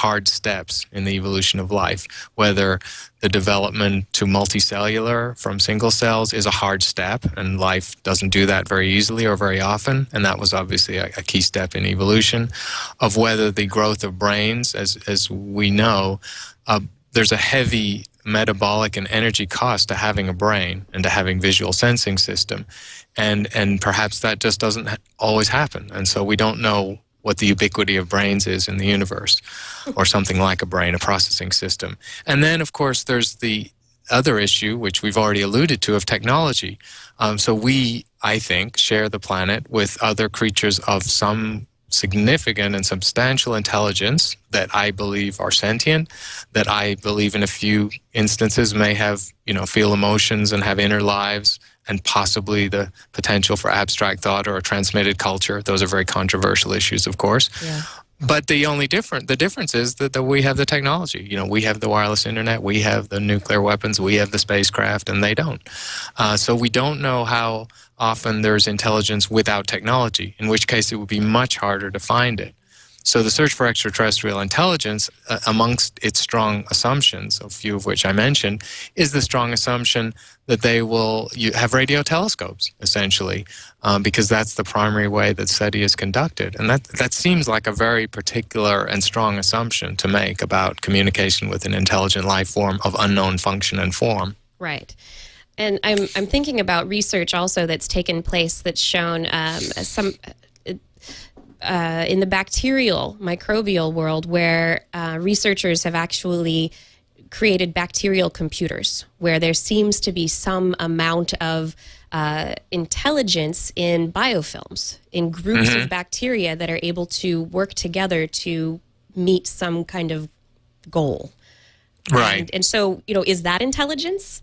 hard steps in the evolution of life, whether the development to multicellular from single cells is a hard step, and life doesn't do that very easily or very often, and that was obviously a key step in evolution, of whether the growth of brains, as we know, there's a heavy metabolic and energy cost to having a brain and to having visual sensing system, and perhaps that just doesn't always happen, and so we don't know what the ubiquity of brains is in the universe, or something like a brain, a processing system. And then, of course, there's the other issue, which we've already alluded to, of technology. So we, I think, share the planet with other creatures of some significant and substantial intelligence that I believe are sentient, that I believe in a few instances may have, feel emotions and have inner lives, and possibly the potential for abstract thought or a transmitted culture. Those are very controversial issues, of course. Yeah. But the difference is that we have the technology. We have the wireless internet, we have the nuclear weapons, we have the spacecraft, and they don't. So we don't know how often there's intelligence without technology, in which case it would be much harder to find it. So the search for extraterrestrial intelligence, amongst its strong assumptions, a few of which I mentioned, is the strong assumption that they will have radio telescopes, essentially, because that's the primary way that SETI is conducted. And that seems like a very particular and strong assumption to make about communication with an intelligent life form of unknown function and form. Right. And I'm thinking about research also that's taken place that's shown in the bacterial, microbial world, where researchers have actually created bacterial computers, where there seems to be some amount of intelligence in biofilms, in groups of bacteria that are able to work together to meet some kind of goal. Right. And so, is that intelligence?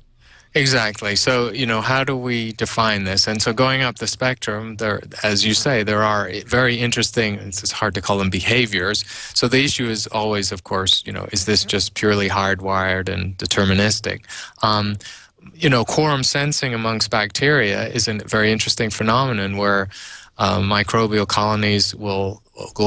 Exactly. So, how do we define this? And so going up the spectrum, there, as you say, there are very interesting, it's hard to call them behaviors. So the issue is always, of course, is this just purely hardwired and deterministic? Quorum sensing amongst bacteria is a very interesting phenomenon where microbial colonies will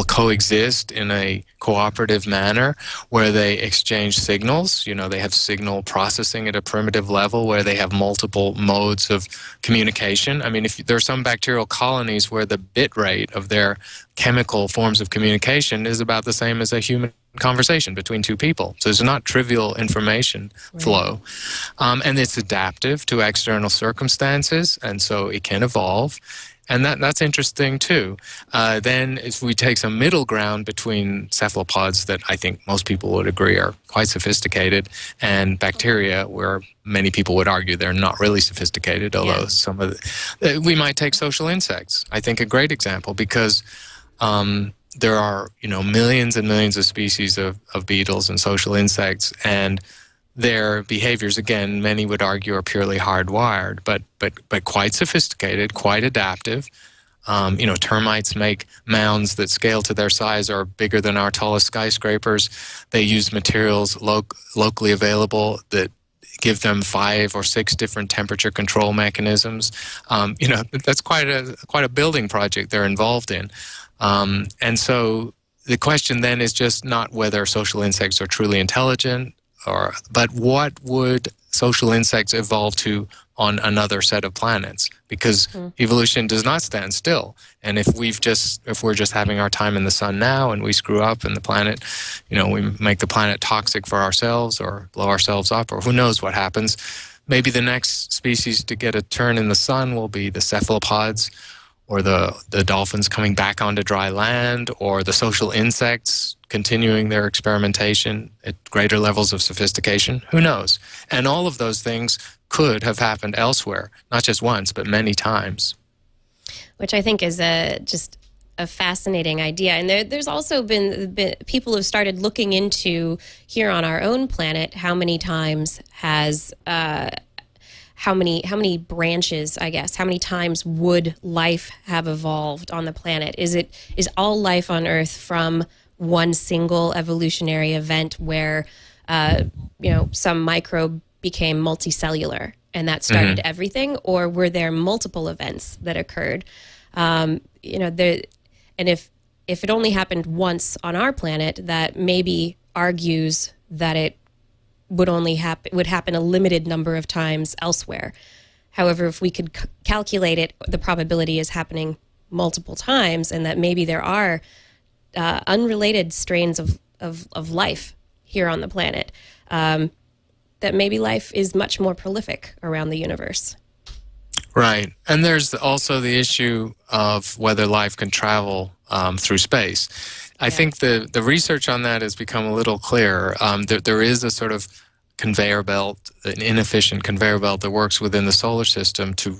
coexist in a cooperative manner where they exchange signals. They have signal processing at a primitive level where they have multiple modes of communication. I mean, if there are some bacterial colonies where the bit rate of their chemical forms of communication is about the same as a human conversation between two people. So it's not trivial information flow. And it's adaptive to external circumstances, and so it can evolve. And that's interesting, too. Then if we take some middle ground between cephalopods that I think most people would agree are quite sophisticated, and bacteria, where many people would argue they're not really sophisticated, although some of we might take social insects. I think a great example, because there are, millions and millions of species of beetles and social insects, and their behaviors, again, many would argue are purely hardwired, but quite sophisticated, quite adaptive. Termites make mounds that scale to their size are bigger than our tallest skyscrapers. They use materials locally available that give them 5 or 6 different temperature control mechanisms. That's quite a building project they're involved in. And so the question then is just not whether social insects are truly intelligent, but what would social insects evolve to on another set of planets? Because evolution does not stand still. And if we're just having our time in the sun now and we screw up and the planet, we make the planet toxic for ourselves or blow ourselves up, or who knows what happens, maybe the next species to get a turn in the sun will be the cephalopods, or the dolphins coming back onto dry land, or the social insects continuing their experimentation at greater levels of sophistication. Who knows? And all of those things could have happened elsewhere, not just once, but many times. Which I think is just a fascinating idea. And there's also been people who have started looking into, here on our own planet, how many times has how many branches, I guess, how many times would life have evolved on the planet? Is all life on Earth from one single evolutionary event where, some microbe became multicellular and that started everything? Or were there multiple events that occurred? And if it only happened once on our planet, that maybe argues that it would happen a limited number of times elsewhere. However, if we could calculate it, the probability is happening multiple times, and that maybe there are unrelated strains of life here on the planet, that maybe life is much more prolific around the universe. Right. And there's also the issue of whether life can travel through space. I think the research on that has become a little clearer. There is a sort of conveyor belt, an inefficient conveyor belt that works within the solar system to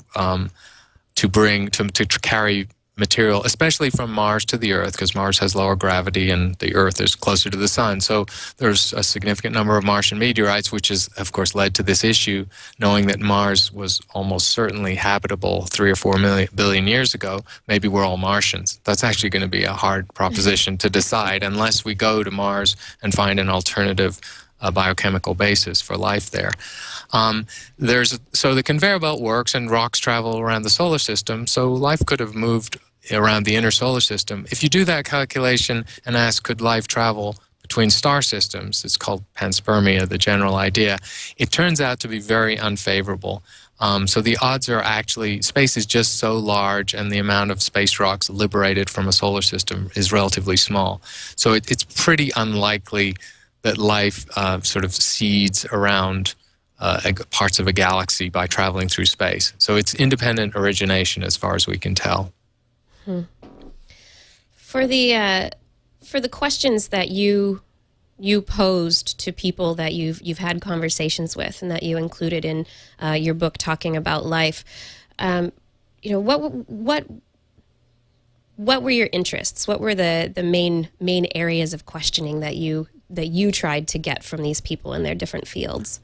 carry material, especially from Mars to the Earth, because Mars has lower gravity and the Earth is closer to the sun. So there's a significant number of Martian meteorites, which has, of course, led to this issue, knowing that Mars was almost certainly habitable 3 or 4 billion years ago. Maybe we're all Martians. That's actually going to be a hard proposition to decide unless we go to Mars and find an alternative biochemical basis for life there. So the conveyor belt works and rocks travel around the solar system, so life could have moved around the inner solar system. If you do that calculation and ask, could life travel between star systems, it's called panspermia, the general idea, it turns out to be very unfavorable. So the odds are actually, space is just so large and the amount of space rocks liberated from a solar system is relatively small. So it's pretty unlikely that life sort of seeds around parts of a galaxy by traveling through space. So it's independent origination as far as we can tell. For the questions that you posed to people that you've had conversations with and that you included in your book talking about life, what were your interests? What were the main areas of questioning that you tried to get from these people in their different fields?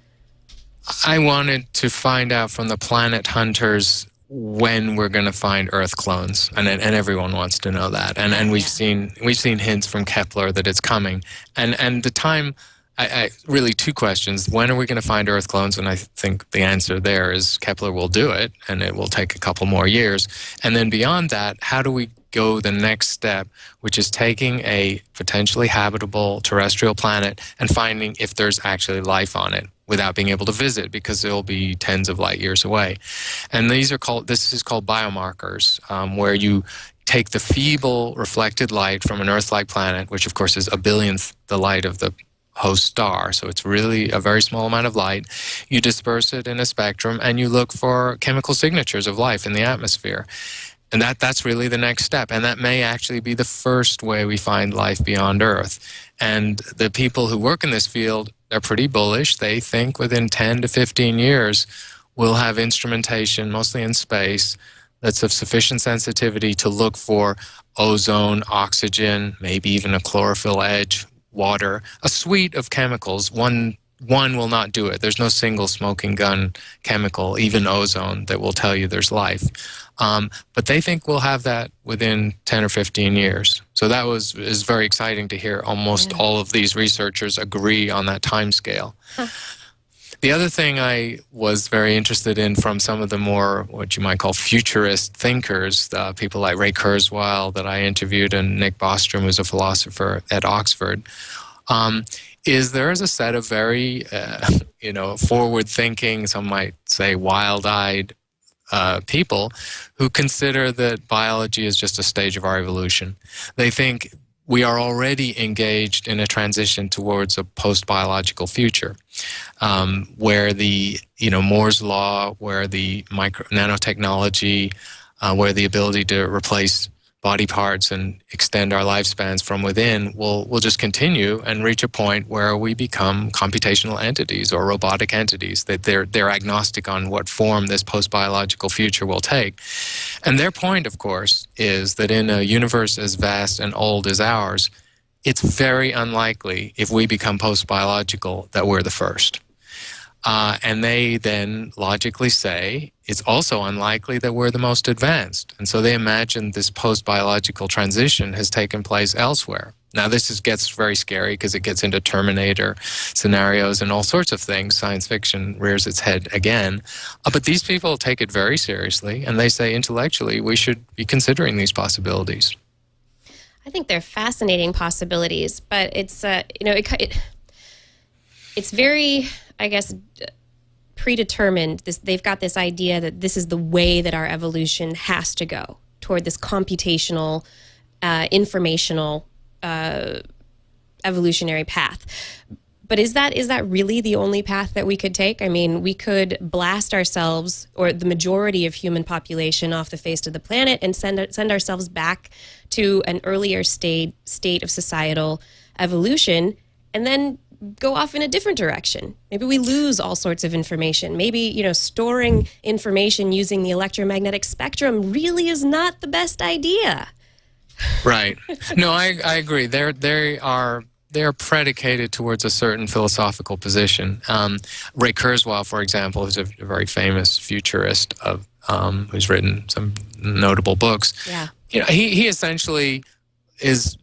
I wanted to find out from the planet hunters when we're going to find Earth clones, and everyone wants to know that. And we've seen hints from Kepler that it's coming. And the time, really two questions. When are we going to find Earth clones? And I think the answer there is Kepler will do it, and it will take a couple more years. And then beyond that, how do we go the next step, which is taking a potentially habitable terrestrial planet and finding if there's actually life on it without being able to visit, because it'll be tens of light years away. And this is called biomarkers, where you take the feeble reflected light from an Earth-like planet, which of course is a billionth the light of the host star, so it's really a very small amount of light. You disperse it in a spectrum and you look for chemical signatures of life in the atmosphere. And that's really the next step. And that may actually be the first way we find life beyond Earth. And the people who work in this field, they're pretty bullish. They think within 10 to 15 years, we'll have instrumentation, mostly in space, that's of sufficient sensitivity to look for ozone, oxygen, maybe even a chlorophyll edge, water, a suite of chemicals. One will not do it. There's no single smoking gun chemical, even ozone, that will tell you there's life. But they think we'll have that within 10 or 15 years. So that is very exciting to hear almost all of these researchers agree on that time scale. Huh. The other thing I was very interested in from some of the more, what you might call futurist thinkers, people like Ray Kurzweil that I interviewed and Nick Bostrom, who's a philosopher at Oxford, is there is a set of very, forward-thinking, some might say wild-eyed people who consider that biology is just a stage of our evolution. They think we are already engaged in a transition towards a post-biological future, where the Moore's law, where the nanotechnology, where the ability to replace body parts and extend our lifespans from within will just continue and reach a point where we become computational entities or robotic entities, that they're agnostic on what form this post-biological future will take. And their point, of course, is that in a universe as vast and old as ours, it's very unlikely, if we become post-biological, that we're the first. And they then logically say it's also unlikely that we're the most advanced. And so they imagine this post-biological transition has taken place elsewhere. Now, this gets very scary because it gets into Terminator scenarios and all sorts of things. Science fiction rears its head again. But these people take it very seriously, and they say intellectually we should be considering these possibilities. I think they're fascinating possibilities, but it's it's very, I guess, predetermined. They've got this idea that this is the way that our evolution has to go, toward this computational, informational evolutionary path. But is that really the only path that we could take? I mean, we could blast ourselves, or the majority of human population, off the face of the planet and send ourselves back to an earlier state of societal evolution, and then go off in a different direction. Maybe we lose all sorts of information. Maybe, storing information using the electromagnetic spectrum really is not the best idea. Right. No, I agree. They're predicated towards a certain philosophical position. Ray Kurzweil, for example, who's a very famous futurist who's written some notable books. Yeah. He essentially is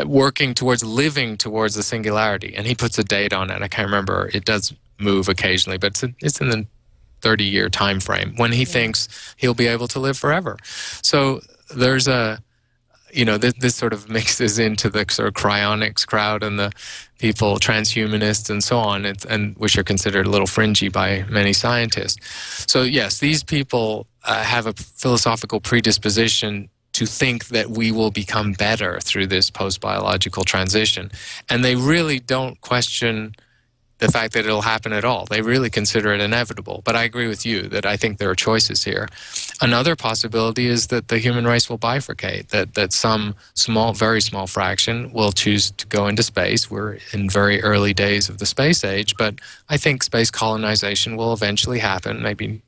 working towards living towards the singularity, and he puts a date on it. I can't remember. It does move occasionally, but it's in the 30-year time frame when he thinks he'll be able to live forever. So there's this sort of mixes into the sort of cryonics crowd and the people, transhumanists and so on, and which are considered a little fringy by many scientists. So yes, these people have a philosophical predisposition to think that we will become better through this post-biological transition. And they really don't question the fact that it'll happen at all. They really consider it inevitable. But I agree with you that I think there are choices here. Another possibility is that the human race will bifurcate, that some small, very small fraction will choose to go into space. We're in very early days of the space age, but I think space colonization will eventually happen. Maybe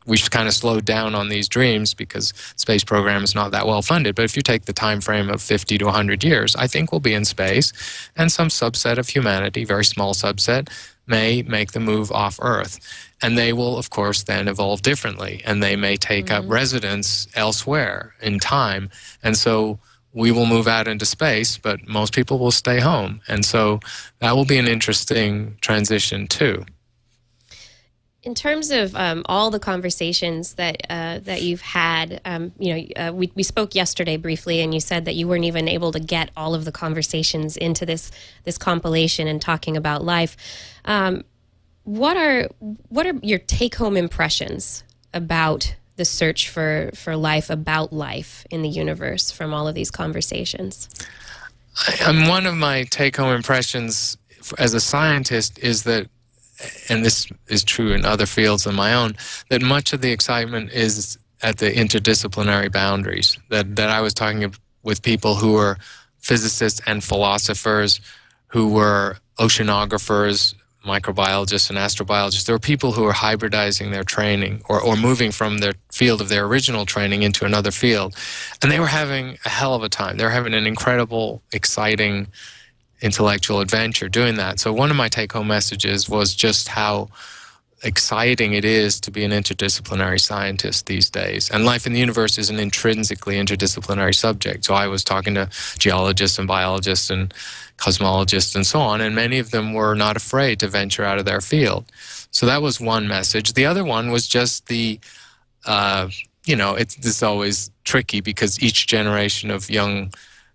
we've kind of slowed down on these dreams because the space program is not that well funded. But if you take the time frame of 50 to 100 years, I think we'll be in space, and some subset of humanity, very small subset, may make the move off Earth. And they will, of course, then evolve differently, and they may take up residence elsewhere in time. And so we will move out into space, but most people will stay home. And so that will be an interesting transition too. In terms of all the conversations that you've had, we spoke yesterday briefly, and you said that you weren't even able to get all of the conversations into this compilation and talking about life. What are your take-home impressions about the search for life, about life in the universe, from all of these conversations? One of my take-home impressions as a scientist is that, and this is true in other fields than my own, that much of the excitement is at the interdisciplinary boundaries. That I was talking with people who were physicists and philosophers, who were oceanographers, microbiologists and astrobiologists. There were people who were hybridizing their training or moving from their field of their original training into another field. And they were having a hell of a time. They were having an incredible, exciting intellectual adventure doing that. So one of my take-home messages was just how exciting it is to be an interdisciplinary scientist these days. And life in the universe is an intrinsically interdisciplinary subject. So I was talking to geologists and biologists and cosmologists and so on, and many of them were not afraid to venture out of their field. So that was one message. The other one was just it's always tricky because each generation of young,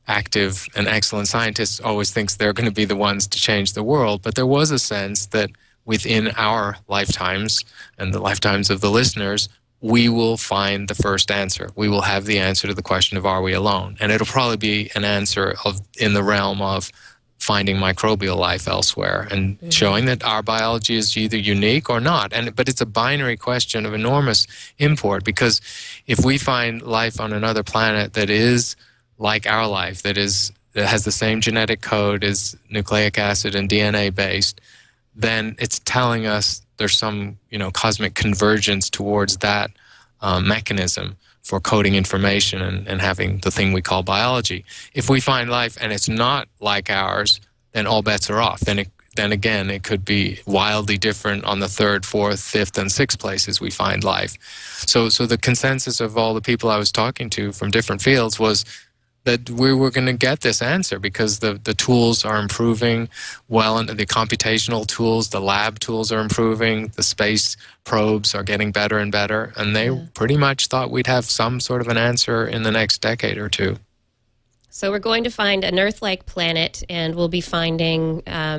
active and excellent scientists always thinks they're going to be the ones to change the world. But there was a sense that within our lifetimes and the lifetimes of the listeners, we will find the first answer. We will have the answer to the question of, are we alone? And it'll probably be an answer in the realm of finding microbial life elsewhere and showing that our biology is either unique or not. But it's a binary question of enormous import, because if we find life on another planet that is like our life, that has the same genetic code, is nucleic acid and DNA based, then it's telling us there's some cosmic convergence towards that mechanism for coding information and having the thing we call biology. If we find life and it's not like ours, then all bets are off. Then again, it could be wildly different on the third, fourth, fifth, and sixth places we find life. So the consensus of all the people I was talking to from different fields was that we were going to get this answer because the tools are improving well, and the computational tools, the lab tools are improving, the space probes are getting better and better, and they pretty much thought we'd have some sort of an answer in the next decade or two. So we're going to find an Earth-like planet, and we'll be finding